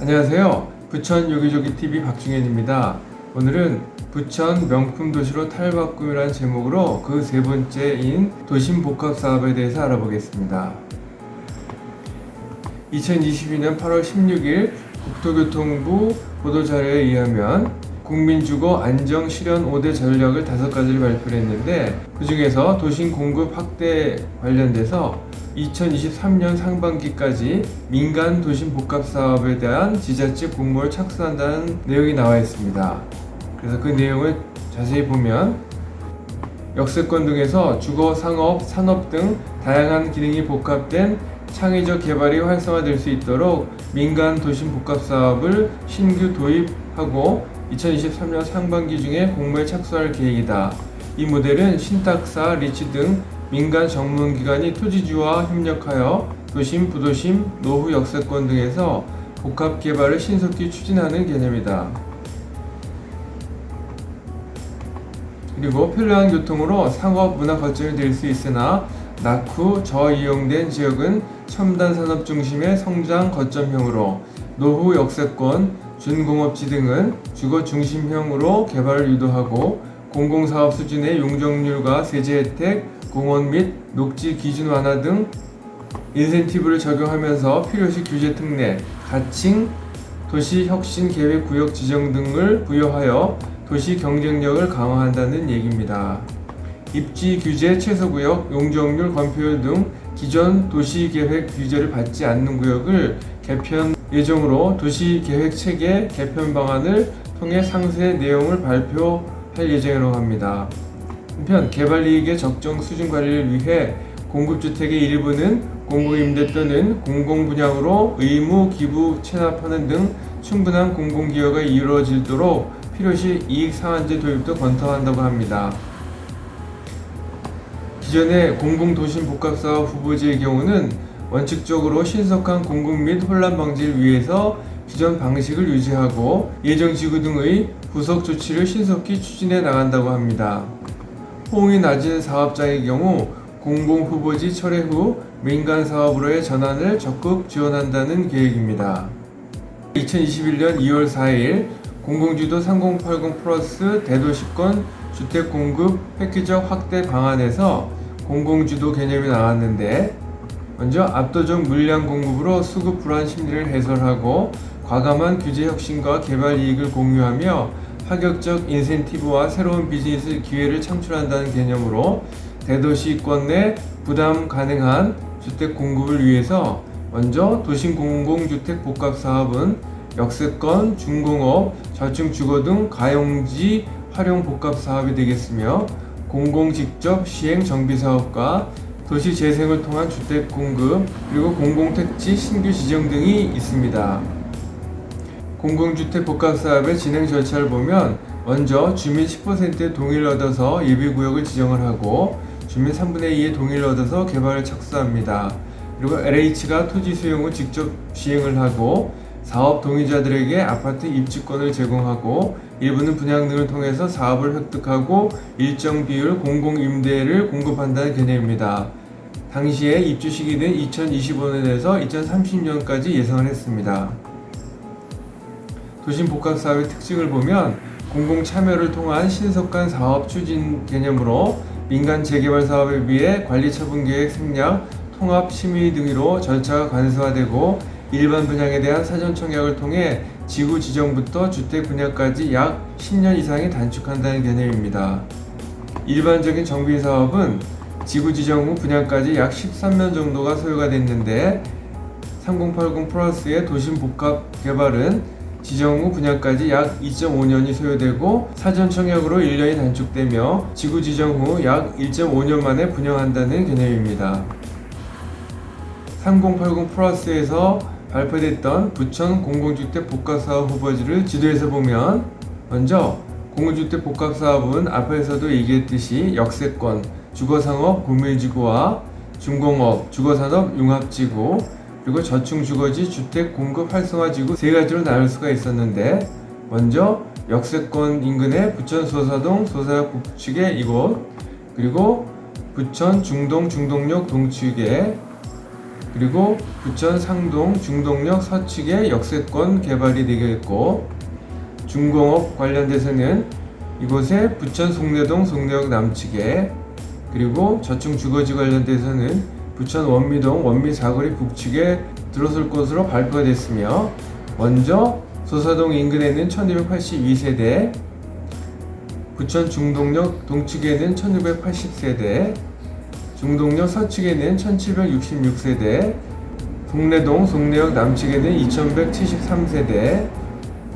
안녕하세요. 부천 요기조기 TV 박중현입니다. 오늘은 부천 명품 도시로 탈바꿈이라는 제목으로 그 세 번째인 도심 복합 사업에 대해서 알아보겠습니다. 2022년 8월 16일 국토교통부 보도자료에 의하면 국민주거 안정 실현 5대 전략을 5가지를 발표를 했는데, 그 중에서 도심 공급 확대 관련돼서 2023년 상반기까지 민간 도심 복합 사업에 대한 지자체 공모를 착수한다는 내용이 나와 있습니다. 그래서 그 내용을 자세히 보면 역세권 등에서 주거, 상업, 산업 등 다양한 기능이 복합된 창의적 개발이 활성화될 수 있도록 민간 도심 복합 사업을 신규 도입하고 2023년 상반기 중에 공모에 착수할 계획이다. 이 모델은 신탁사, 리츠 등 민간 전문기관이 토지주와 협력하여 도심, 부도심, 노후 역세권 등에서 복합 개발을 신속히 추진하는 개념이다. 그리고 편리한 교통으로 상업, 문화 거점이 될 수 있으나 낙후, 저이용된 지역은 첨단 산업 중심의 성장 거점형으로, 노후 역세권, 준공업지 등은 주거 중심형으로 개발을 유도하고, 공공사업 수준의 용적률과 세제 혜택, 공원 및 녹지 기준 완화 등 인센티브를 적용하면서 필요시 규제 특례, 가칭, 도시 혁신 계획 구역 지정 등을 부여하여 도시 경쟁력을 강화한다는 얘기입니다. 입지 규제 최소 구역, 용적률 건폐율 등 기존 도시계획 규제를 받지 않는 구역을 개편 예정으로 도시계획 체계 개편 방안을 통해 상세 내용을 발표할 예정이라고 합니다. 한편 개발이익의 적정 수준 관리를 위해 공급주택의 일부는 공공임대 또는 공공분양으로 의무 기부 체납하는 등 충분한 공공기여가 이루어지도록 필요시 이익 상한제 도입도 검토한다고 합니다. 기존의 공공도심 복합사업 후보지의 경우는 원칙적으로 신속한 공급 및 혼란 방지를 위해서 기존 방식을 유지하고 예정지구 등의 부속 조치를 신속히 추진해 나간다고 합니다. 호응이 낮은 사업장의 경우 공공후보지 철회 후 민간사업으로의 전환을 적극 지원한다는 계획입니다. 2021년 2월 4일 공공주도 3080 플러스 대도시권 주택공급 획기적 확대 방안에서 공공주도 개념이 나왔는데, 먼저 압도적 물량 공급으로 수급 불안 심리를 해소하고 과감한 규제 혁신과 개발 이익을 공유하며 파격적 인센티브와 새로운 비즈니스 기회를 창출한다는 개념으로 대도시권 내 부담 가능한 주택 공급을 위해서 먼저 도심 공공주택 복합 사업은 역세권, 중공업, 저층 주거 등 가용지 활용 복합 사업이 되겠으며, 공공 직접 시행 정비 사업과 도시 재생을 통한 주택 공급, 그리고 공공택지 신규 지정 등이 있습니다. 공공주택 복합사업의 진행 절차를 보면 먼저 주민 10%의 동의를 얻어서 예비구역을 지정을 하고 주민 3분의 2의 동의를 얻어서 개발을 착수합니다. 그리고 LH가 토지 수용 후 직접 시행을 하고 사업 동의자들에게 아파트 입주권을 제공하고 일부는 분양 등을 통해서 사업을 획득하고 일정 비율 공공임대를 공급한다는 개념입니다. 당시에 입주 시기는 2025년에서 2030년까지 예상을 했습니다. 도심 복합 사업의 특징을 보면 공공 참여를 통한 신속한 사업 추진 개념으로 민간 재개발 사업에 비해 관리 처분 계획 생략, 통합 심의 등으로 절차가 간소화되고 일반 분양에 대한 사전 청약을 통해 지구 지정부터 주택 분양까지 약 10년 이상이 단축한다는 개념입니다. 일반적인 정비 사업은 지구 지정 후 분양까지 약 13년 정도가 소요가 됐는데, 3080 플러스의 도심 복합 개발은 지정 후 분양까지 약 2.5년이 소요되고 사전 청약으로 1년이 단축되며 지구 지정 후 약 1.5년 만에 분양한다는 개념입니다. 3080 플러스에서 발표됐던 부천 공공주택 복합사업 후보지를 지도에서 보면, 먼저 공공주택 복합사업은 앞에서도 얘기했듯이 역세권, 주거상업 구밀지구와 중공업, 주거산업 융합지구, 그리고 저층 주거지 주택 공급 활성화지구 세 가지로 나눌 수가 있었는데, 먼저 역세권 인근의 부천 소사동 소사역 북측의 이곳, 그리고 부천 중동 중동역 동측에 그리고 부천 상동 중동역 서측의 역세권 개발이 되겠고, 중공업 관련돼서는 이곳에 부천 송내동 송내역 남측에, 그리고 저층 주거지 관련돼서는 부천 원미동 원미사거리 북측에 들어설 것으로 발표가 됐으며, 먼저 소사동 인근에는 1282세대, 부천 중동역 동측에는 1680세대, 중동역 서측에는 1766세대, 송내동 송내역 남측에는 2173세대,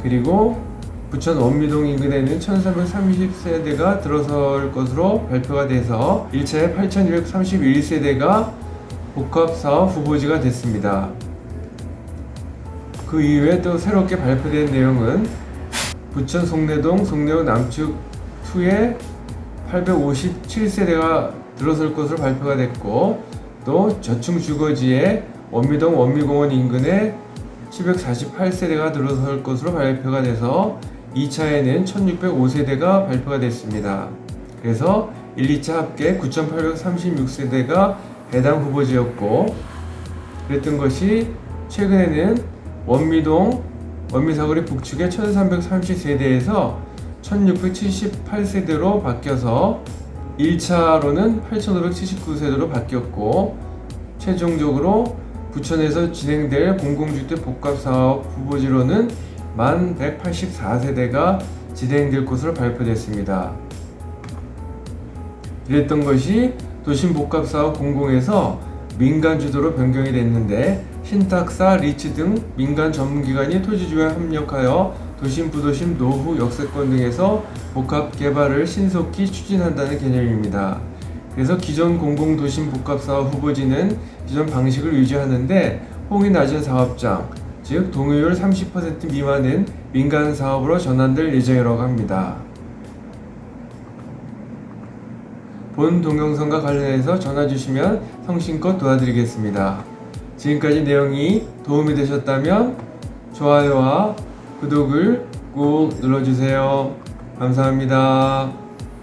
그리고 부천 원미동 인근에는 1330세대가 들어설 것으로 발표가 돼서 1차에 8231세대가 복합사업 후보지가 됐습니다. 그 이후에 또 새롭게 발표된 내용은 부천 송내동 송내역 남측 2에 857세대가 들어설 것으로 발표가 됐고, 또 저층 주거지에 원미동 원미공원 인근에 748세대가 들어설 것으로 발표가 돼서 2차에는 1605세대가 발표가 됐습니다. 그래서 1, 2차 합계 9836세대가 해당 후보지였고, 그랬던 것이 최근에는 원미동 원미사거리 북측의 1330세대에서 1678세대로 바뀌어서 1차로는 8579세대로 바뀌었고, 최종적으로 부천에서 진행될 공공주택 복합사업 후보지로는 1184세대가 진행될 것으로 발표됐습니다. 이랬던 것이 도심복합사업 공공에서 민간 주도로 변경이 됐는데, 신탁사, 리츠 등 민간 전문기관이 토지주에 협력하여 도심, 부도심, 노후, 역세권 등에서 복합 개발을 신속히 추진한다는 개념입니다. 그래서 기존 공공도심 복합사업 후보지는 기존 방식을 유지하는데, 호응이 낮은 사업장, 즉 동의율 30% 미만은 민간 사업으로 전환될 예정이라고 합니다. 본 동영상과 관련해서 전화 주시면 성심껏 도와드리겠습니다. 지금까지 내용이 도움이 되셨다면 좋아요와 구독을 꼭 눌러주세요. 감사합니다.